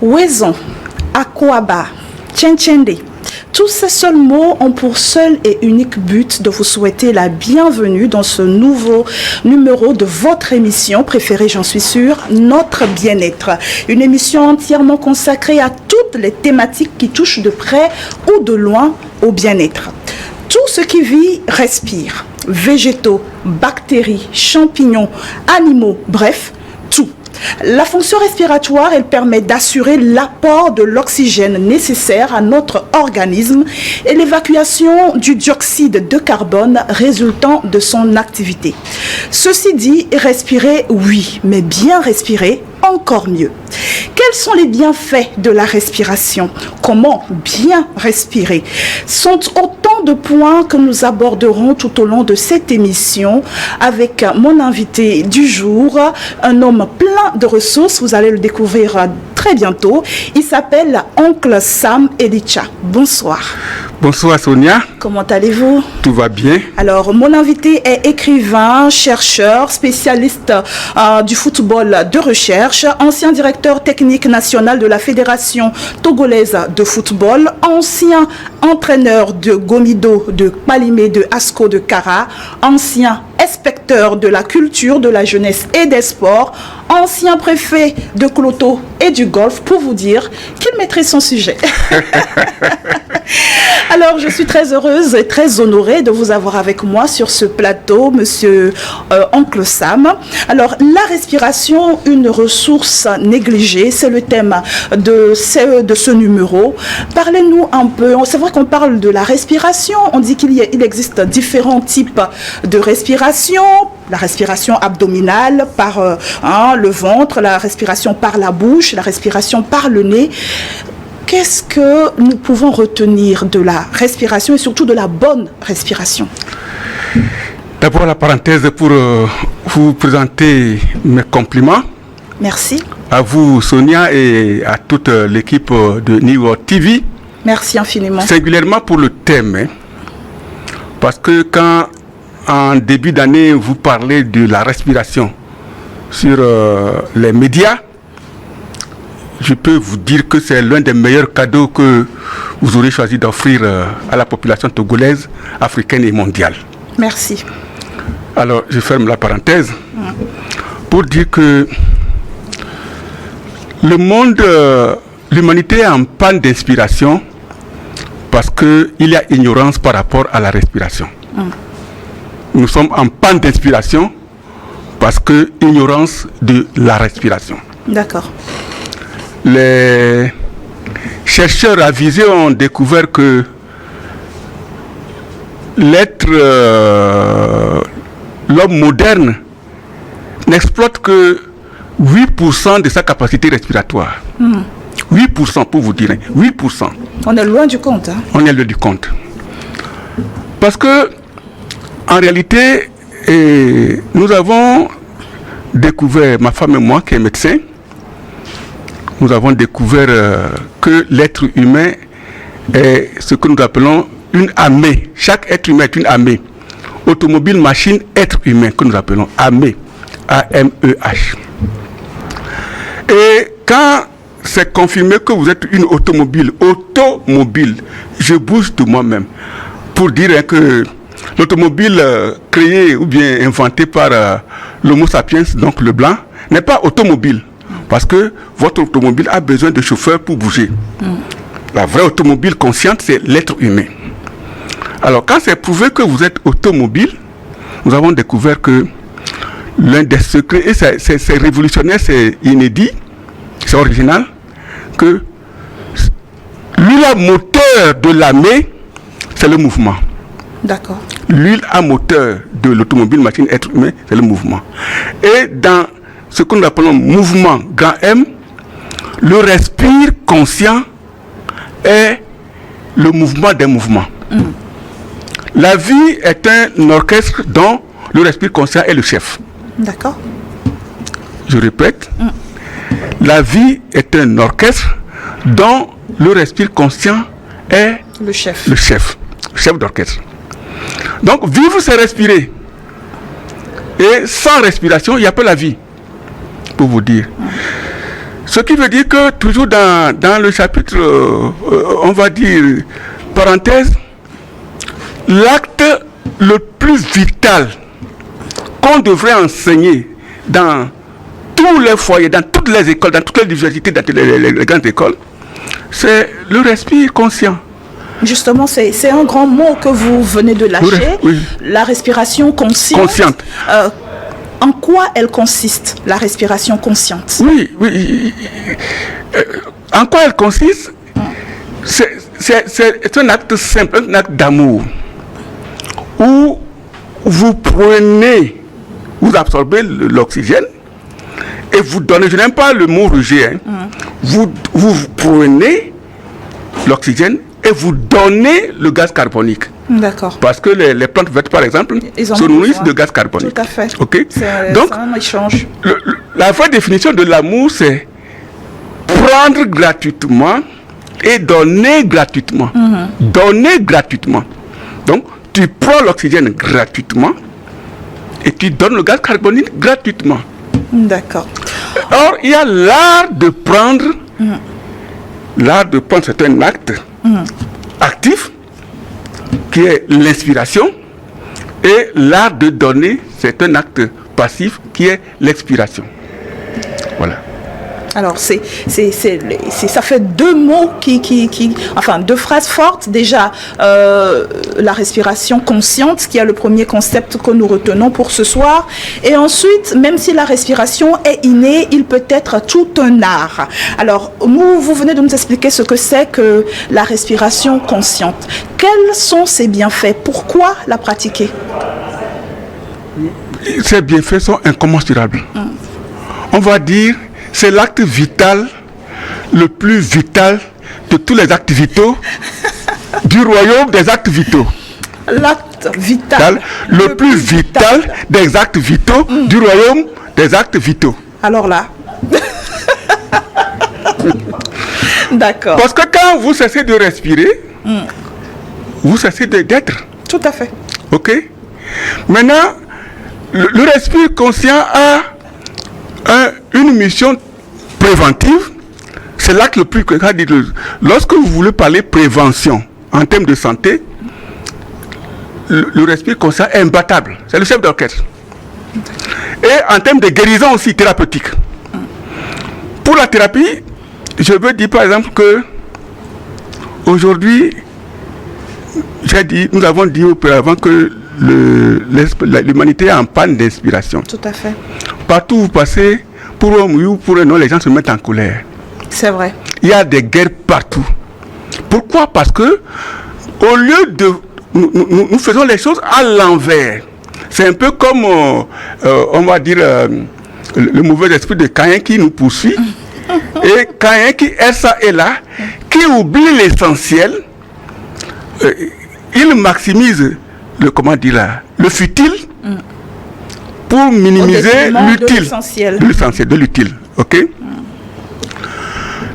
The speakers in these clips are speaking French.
Ouezon, Akwaba, Tchenchende. Tous ces seuls mots ont pour seul et unique but de vous souhaiter la bienvenue dans ce nouveau numéro de votre émission préférée, j'en suis sûre, Notre Bien-être. Une émission entièrement consacrée à toutes les thématiques qui touchent de près ou de loin au bien-être. Tout ce qui vit respire. Végétaux, bactéries, champignons, animaux, bref, tout. La fonction respiratoire, elle permet d'assurer l'apport de l'oxygène nécessaire à notre organisme et l'évacuation du dioxyde de carbone résultant de son activité. Ceci dit, respirer, oui, mais bien respirer, encore mieux. Quels sont les bienfaits de la respiration? Comment bien respirer? Sont autant de points que nous aborderons tout au long de cette émission avec mon invité du jour, un homme plein de ressources. Vous allez le découvrir très bientôt. Il s'appelle Oncle Sam Elicha. Bonsoir. Bonsoir Sonia. Comment allez-vous? Tout va bien. Alors, mon invité est écrivain, chercheur, spécialiste du football de recherche, ancien directeur technique national de la Fédération togolaise de football, ancien entraîneur de Gomido, de Palimé, de Asco, de Kara, ancien inspecteur de la culture, de la jeunesse et des sports, ancien préfet de Cloto et du Golfe, pour vous dire qu'il maîtrise son sujet. Alors, je suis très heureuse et très honorée de vous avoir avec moi sur ce plateau, monsieur Oncle Sam. Alors, la respiration, une ressource négligée, c'est le thème de ce numéro. Parlez-nous un peu, c'est vrai qu'on parle de la respiration, on dit qu'il existe différents types de respiration, la respiration abdominale par le ventre, la respiration par la bouche, la respiration par le nez. Qu'est-ce que nous pouvons retenir de la respiration et surtout de la bonne respiration? D'abord la parenthèse pour vous présenter mes compliments. Merci. À vous Sonia et à toute l'équipe de New World TV. Merci infiniment. Singulièrement pour le thème. Parce que quand en début d'année vous parlez de la respiration sur les médias, je peux vous dire que c'est l'un des meilleurs cadeaux que vous aurez choisi d'offrir à la population togolaise, africaine et mondiale. Merci. Alors, je ferme la parenthèse pour dire que le monde, l'humanité est en panne d'inspiration parce qu'il y a ignorance par rapport à la respiration. Nous sommes en panne d'inspiration parce que ignorance de la respiration. D'accord. Les chercheurs avisés ont découvert que l'homme moderne n'exploite que 8% de sa capacité respiratoire. 8% pour vous dire, 8%. On est loin du compte. On est loin du compte. Parce que, en réalité, nous avons découvert, ma femme et moi qui est médecin, nous avons découvert que l'être humain est ce que nous appelons une armée. Chaque être humain est une armée. Automobile, machine, être humain que nous appelons armée. A-M-E-H. Et quand c'est confirmé que vous êtes une automobile, je bouge de moi-même pour dire que l'automobile créée ou bien inventée par l'Homo sapiens, donc le blanc, n'est pas automobile. Parce que votre automobile a besoin de chauffeur pour bouger. La vraie automobile consciente, c'est l'être humain. Alors, quand c'est prouvé que vous êtes automobile, nous avons découvert que l'un des secrets, et c'est révolutionnaire, c'est inédit, c'est original, que l'huile à moteur de l'armée, c'est le mouvement. D'accord. L'huile à moteur de l'automobile, machine, être humain, c'est le mouvement. Et dans ce que nous appelons mouvement grand M, le respire conscient est le mouvement des mouvements. La vie est un orchestre dont le respire conscient est le chef. D'accord. Je répète, la vie est un orchestre dont le respire conscient est le chef. Le chef d'orchestre. Donc vivre c'est respirer. Et sans respiration, il n'y a pas la vie. Pour vous dire. Ce qui veut dire que toujours dans le chapitre, on va dire, parenthèse, l'acte le plus vital qu'on devrait enseigner dans tous les foyers, dans toutes les écoles, dans toutes les universités, dans les grandes écoles, c'est le respire conscient. Justement, c'est un grand mot que vous venez de lâcher, Oui. la respiration consciente. En quoi elle consiste, la respiration consciente? Oui. En quoi elle consiste? C'est un acte simple, un acte d'amour, où vous prenez, vous absorbez l'oxygène et vous donnez, je n'aime pas le mot rejet, vous prenez l'oxygène et vous donnez le gaz carbonique. D'accord. Parce que les plantes vertes, par exemple, se nourrissent de gaz carbonique. Tout à fait. Okay? Donc, c'est un échange. La vraie définition de l'amour, c'est prendre gratuitement et donner gratuitement. Donner gratuitement. Donc, tu prends l'oxygène gratuitement et tu donnes le gaz carbonique gratuitement. D'accord. Or, il y a l'art de prendre. L'art de prendre, c'est un acte actif qui est l'inspiration, et l'art de donner, c'est un acte passif qui est l'expiration. Voilà. Alors, ça fait deux mots enfin, deux phrases fortes. Déjà, la respiration consciente, qui est le premier concept que nous retenons pour ce soir. Et ensuite, même si la respiration est innée, il peut être tout un art. Alors, vous venez de nous expliquer ce que c'est que la respiration consciente. Quels sont ses bienfaits? Pourquoi la pratiquer? Ces bienfaits sont incommensurables. On va dire, c'est l'acte vital, le plus vital de tous les actes vitaux du royaume des actes vitaux. L'acte vital. Le plus vital des actes vitaux du royaume des actes vitaux. Alors là. D'accord. Parce que quand vous cessez de respirer, vous cessez d'être. Tout à fait. Ok? Maintenant, le respire conscient a une mission préventive. C'est l'acte le plus... Lorsque vous voulez parler prévention en termes de santé, le respire conscient est imbattable. C'est le chef d'orchestre. Et en termes de guérison aussi thérapeutique. Pour la thérapie, je veux dire par exemple que aujourd'hui, nous avons dit auparavant que l'humanité est en panne d'inspiration. Tout à fait. Partout où vous passez, pour un oui ou pour un non, les gens se mettent en colère. C'est vrai. Il y a des guerres partout. Pourquoi? Parce que au lieu de... Nous faisons les choses à l'envers. C'est un peu comme, on va dire, le mauvais esprit de Caïn qui nous poursuit. Et Caïn qui est ça et là, qui oublie l'essentiel, il maximise le futile pour minimiser l'utile. De l'utile. Ok?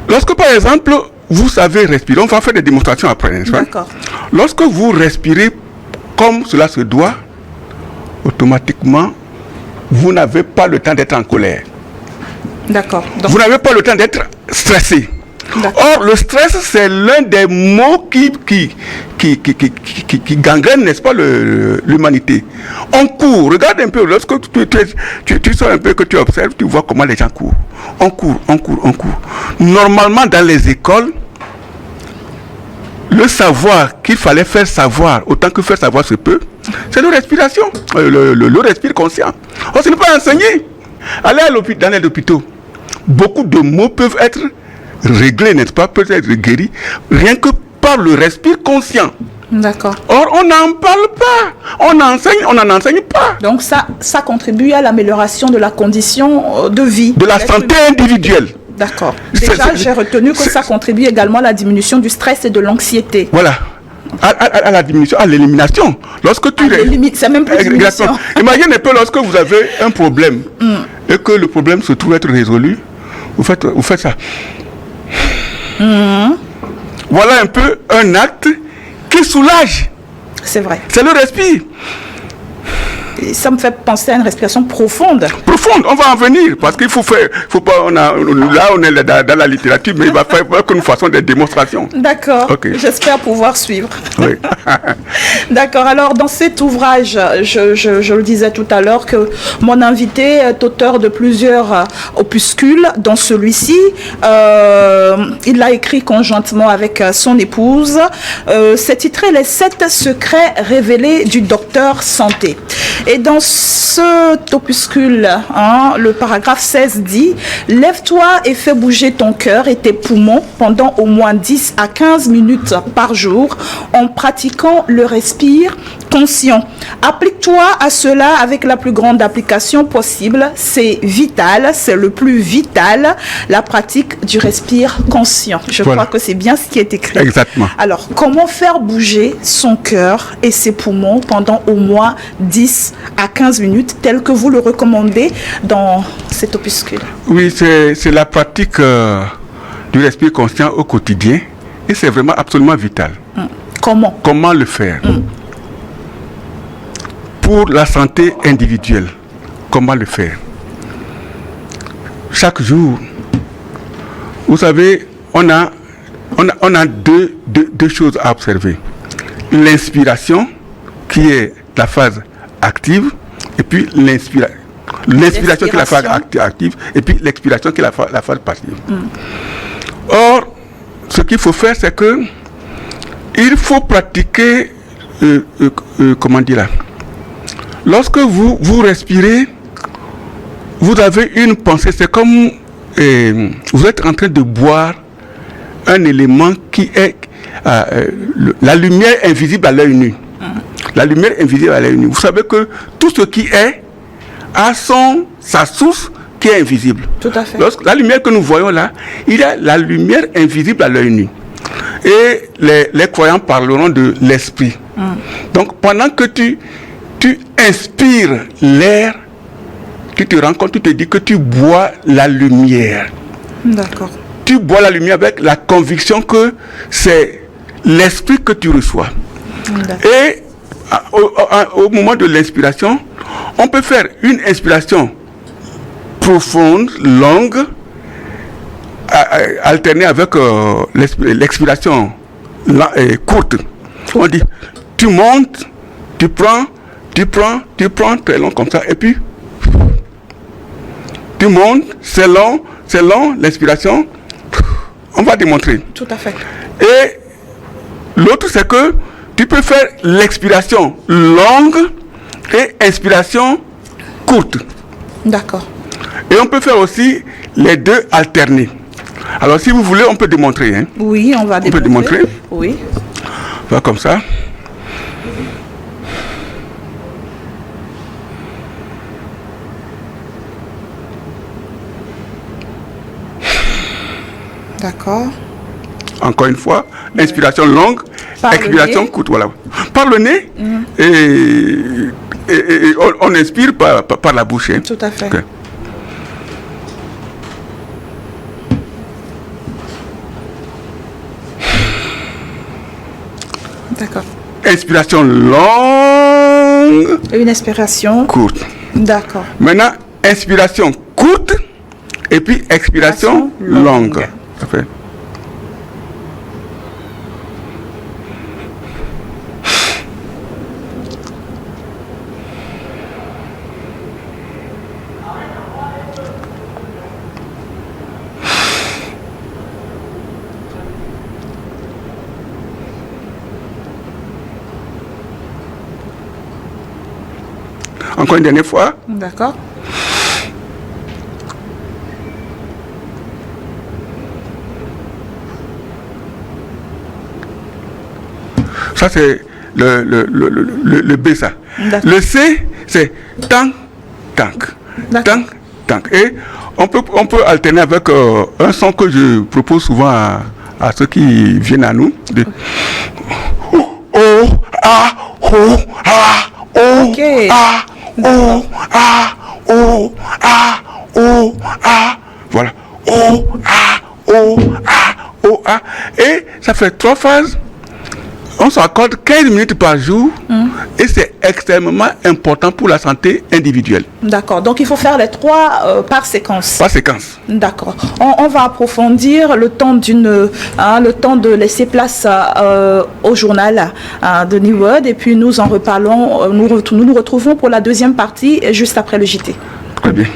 Lorsque par exemple, vous savez respirer, on va faire des démonstrations après, n'est-ce pas? D'accord. Lorsque vous respirez comme cela se doit, automatiquement, vous n'avez pas le temps d'être en colère. D'accord. Vous n'avez pas le temps d'être stressé. Or, le stress, c'est l'un des mots qui gangrène, n'est-ce pas, l'humanité. On court. Regarde un peu, lorsque tu sors un peu, que tu observes, tu vois comment les gens courent. On court. Normalement, dans les écoles, le savoir qu'il fallait faire savoir, autant que faire savoir se peut, c'est la respiration, le respire conscient. Or, ce n'est pas enseigné. Allez dans les hôpitaux. Beaucoup de maux peuvent être réglés, n'est-ce pas, peuvent être guéris, rien que par le respire conscient. D'accord. Or, on n'en parle pas. On n'en enseigne pas. Donc, ça contribue à l'amélioration de la condition de vie. De la santé individuelle. D'accord. Déjà, j'ai retenu que ça contribue également à la diminution du stress et de l'anxiété. Voilà. À la diminution, à l'élimination. Lorsque tu... C'est même plus diminution. Imagine un peu lorsque vous avez un problème et que le problème se trouve être résolu, vous faites ça. Voilà un peu un acte qui soulage. C'est vrai. C'est le respire. ça me fait penser à une respiration profonde. Profonde, on va en venir, parce qu'il faut faire, faut pas, là on est dans la littérature, mais il va falloir que nous fassions des démonstrations. D'accord, Okay. J'espère pouvoir suivre. Oui. D'accord, alors dans cet ouvrage, je le disais tout à l'heure que mon invité est auteur de plusieurs opuscules. Dans celui-ci, il l'a écrit conjointement avec son épouse. C'est titré « Les 7 secrets révélés du docteur santé ». Et dans cet opuscule, le paragraphe 16 dit « Lève-toi et fais bouger ton cœur et tes poumons pendant au moins 10 à 15 minutes par jour en pratiquant le respire conscient. Applique-toi à cela avec la plus grande application possible. C'est vital, c'est le plus vital, la pratique du respire conscient. » Je crois que c'est bien ce qui est écrit. Exactement. Alors, comment faire bouger son cœur et ses poumons pendant au moins 10 à 15 minutes, tel que vous le recommandez dans cet opuscule? Oui, c'est la pratique du respire conscient au quotidien et c'est vraiment absolument vital. Comment? Comment le faire? Pour la santé individuelle, comment le faire? Chaque jour, vous savez, on a deux choses à observer. L'inspiration, qui est la phase active, et puis l'inspiration qui est la phase active, et puis l'expiration qui est la phase passive. Or, ce qu'il faut faire, c'est que il faut pratiquer, comment dire là, lorsque vous respirez, vous avez une pensée, c'est comme vous êtes en train de boire un élément qui est la lumière invisible à l'œil nu. La lumière invisible à l'œil nu. Vous savez que tout ce qui est a sa source qui est invisible. Tout à fait. La lumière que nous voyons là, il y a la lumière invisible à l'œil nu. Et les croyants parleront de l'esprit. Donc pendant que tu inspires l'air, tu te rends compte, tu te dis que tu bois la lumière. D'accord. Tu bois la lumière avec la conviction que c'est l'esprit que tu reçois. Et au moment de l'inspiration, on peut faire une inspiration profonde, longue, alternée avec l'expiration courte. On dit, tu montes, tu prends très long comme ça, et puis tu montes, c'est long, l'inspiration, on va démontrer. Tout à fait. Et l'autre, c'est que tu peux faire l'expiration longue et inspiration courte. D'accord. Et on peut faire aussi les deux alternés. Alors, si vous voulez, on peut démontrer. Hein. Oui, on va démontrer. On peut démontrer. Oui. On va comme ça. D'accord. Encore une fois, inspiration longue, Par expiration courte. Voilà. Par le nez, et on inspire par la bouche. Hein. Tout à fait. Okay. D'accord. Inspiration longue. Une inspiration courte. D'accord. Maintenant, inspiration courte et puis expiration longue. Ça fait. Encore une dernière fois. D'accord. Ça, c'est le B, ça. Le C, c'est tank, tank. Tank, tank. Et on peut alterner avec un son que je propose souvent à ceux qui viennent à nous. De Okay. Voilà. Et ça fait 3 phases. On s'accorde 15 minutes par jour et c'est extrêmement important pour la santé individuelle. D'accord. Donc, il faut faire les 3 par séquence. Par séquence. D'accord. On va approfondir le temps le temps de laisser place au journal de New World et puis nous en reparlons. Nous nous retrouvons pour la deuxième partie juste après le JT. Très bien.